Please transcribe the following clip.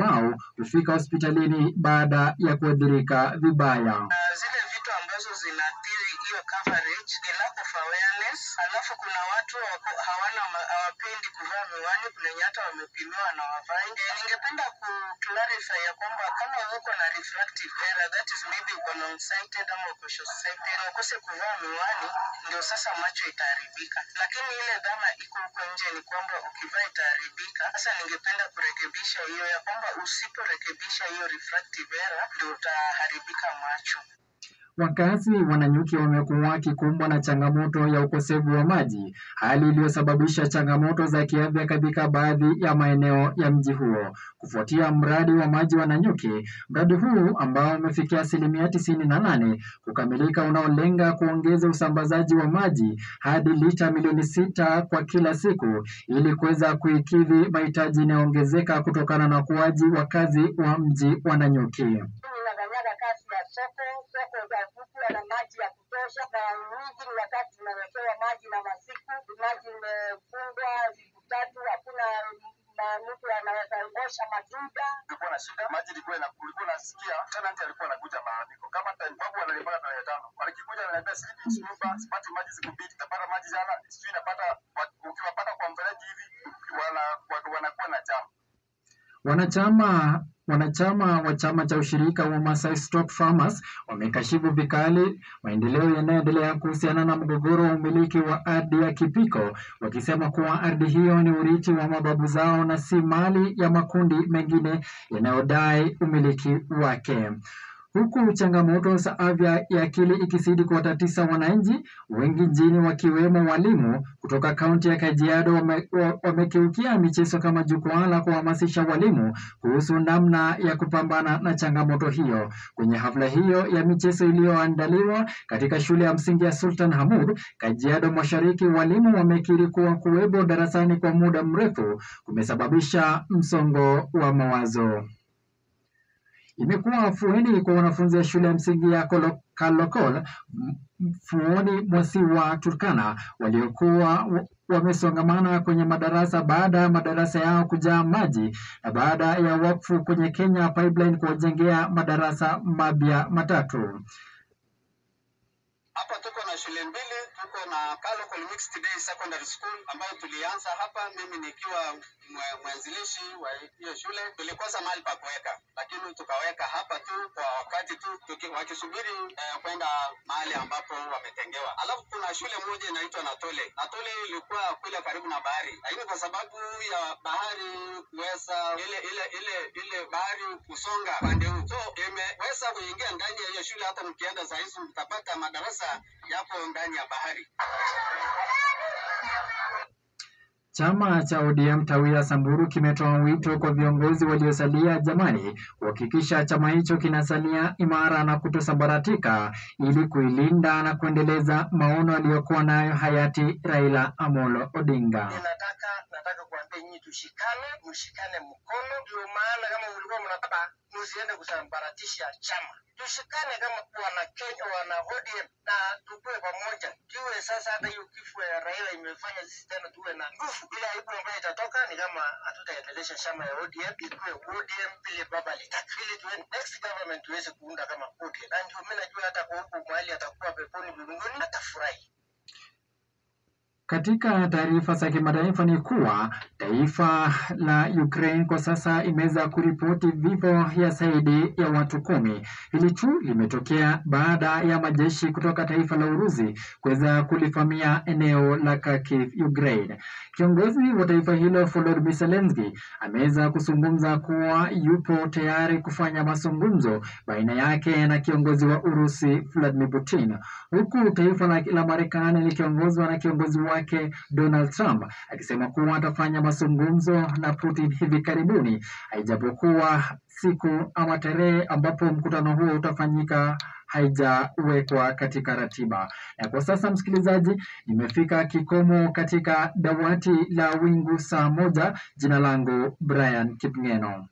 wao kufika hospitalini baada ya kuathirika vibaya. Zile vitu ambazo zinaathiri hiyo coverage ni lack of awareness. Alafu kuna watu hawapendi kuvaa miwani, kuna hata wamepimiwa na wavai. Ningependa clarify ya kwamba kama uko na refractive error, that is maybe uko long sighted ama uko short sighted, ukose kuvaa miwani ndio sasa macho itaharibika. Lakini ile dhana iko huko nje ni kwamba ukivaa itaharibika. Sasa ningependa kurekebisha hiyo ya kwamba usiporekebisha hiyo refractive error ndio utaharibika macho. Wakazi wa Nanyuki wamekuwa wakikumbwa na changamoto ya ukosefu wa maji, hali iliyosababisha changamoto za kiafya katika baadhi ya maeneo ya mji huo. Kufuatia mradi wa maji wa Nanyuki, mradi huu ambao umefikia 98% kukamilika, unaolenga kuongeza usambazaji wa maji hadi lita milioni 6 kwa kila siku ili kuweza kuikidhi mahitaji yanayoongezeka kutokana na ukuaji wa kazi wa mji wa Nanyuki. Na maji ya kutosha, na wingi ni wakati tunawekewa maji na masiku maji imefungwa siku 3, hakuna mtu anaweza osha matunda. Kulikuwa na shida, maji ilikuwa kulikuwa nasikia tenant alikuwa anakuja malalamiko kama babu analipaka tarehe 5, walikuja ananiambia sleeping super sipati maji zikubidi, tapata maji jana sijui napata, ukiwapata kwa mfereji hivi wanakuwa na jamu. Wanachama wa chama cha ushirika wa Masai Stock Farmers wamekashifu vikali maendeleo yanayoendelea kuhusiana na mgogoro wa umiliki wa ardhi ya Kipiko, wakisema kuwa ardhi hiyo ni urithi wa mababu zao na si mali ya makundi mengine yanayodai umiliki wake. Huku changamoto za afya ya akili ikizidi kuwatatiza wananchi wengi nchini, wakiwemo walimu kutoka kaunti ya Kajiado wamekiukia michezo kama jukwaa la kuhamasisha walimu kuhusu namna ya kupambana na changamoto hiyo. Kwenye hafla hiyo ya michezo iliyoandaliwa katika shule ya msingi ya Sultan Hamud, Kajiado Mashariki, walimu wamekiri kuwa kuwepo darasani kwa muda mrefu kumesababisha msongo wa mawazo. Imekuwa afueni kwa wanafunzi wa shule ya msingi ya Kalokol Fuoni Mwasi wa Turkana waliokuwa wamesongamana kwenye madarasa baada ya madarasa yao kujaa maji na baada ya wakfu kwenye Kenya Pipeline kuwajengea madarasa mapya 3. Hapa tuko na shule mbili, tuko na Kalokol Mixed Day Secondary School ambayo tulianza hapa, mimi nikiwa mwanzilishi wa hiyo shule. Tulikosa mahali pa kuweka, lakini tukaweka hapa tu kwa wakati tu wakisubiri kwenda mahali ambapo wametengewa. Alafu kuna shule moja inaitwa Natole. Natole ilikuwa kule karibu na bahari, lakini kwa sababu ya bahari kuweza ile bahari kusonga pande huu, so imeweza kuingia ndani ya hiyo shule. Hata mkienda saa hizi mtapata madarasa yapo ndani ya bahari. Chama cha ODM tawi la Samburu kimetoa wito kwa viongozi waliosalia jamani kuhakikisha chama hicho kinasalia imara na kutosambaratika ili kuilinda na kuendeleza maono aliyokuwa nayo hayati Raila Amolo Odinga. Nataka kuambia nyinyi mshikane mkono, ndio maana kama mlikuwa mnataka msiende kusambaratisha chama. Tushikane kama wana Kenya, wana ODM, na tukue pamoja. Tuwe sasa hata hiyo kifo ya Raila imefanya sisi tena tuwe na nguvu. Ile aibu ambayo itatoka ni kama hatutaendelesha chama ya ODM, ikuwe ODM vile baba alitaka. Ili tuwe next government tuweze kuunda kama ODM. Na ndio mimi najua hata kwa huko mahali atakuwa peponi mbinguni atafurahi. Katika taarifa za kimataifa ni kuwa taifa la Ukraine kwa sasa imeweza kuripoti vifo ya zaidi ya watu 10. Hili tu limetokea baada ya majeshi kutoka taifa la Urusi kuweza kulivamia eneo la Kharkiv, Ukraine. Kiongozi wa taifa hilo Volodymyr Zelensky ameweza kuzungumza kuwa yupo tayari kufanya mazungumzo baina yake na kiongozi wa Urusi Vladimir Putin, huku taifa la Marekani likiongozwa na kiongozi wake Donald Trump akisema kuwa atafanya mazungumzo na Putin hivi karibuni, haijapokuwa siku ama tarehe ambapo mkutano huo utafanyika haijawekwa katika ratiba. Na kwa sasa msikilizaji, nimefika kikomo katika dawati la Wingu saa 1. Jina langu Brian Kipngeno.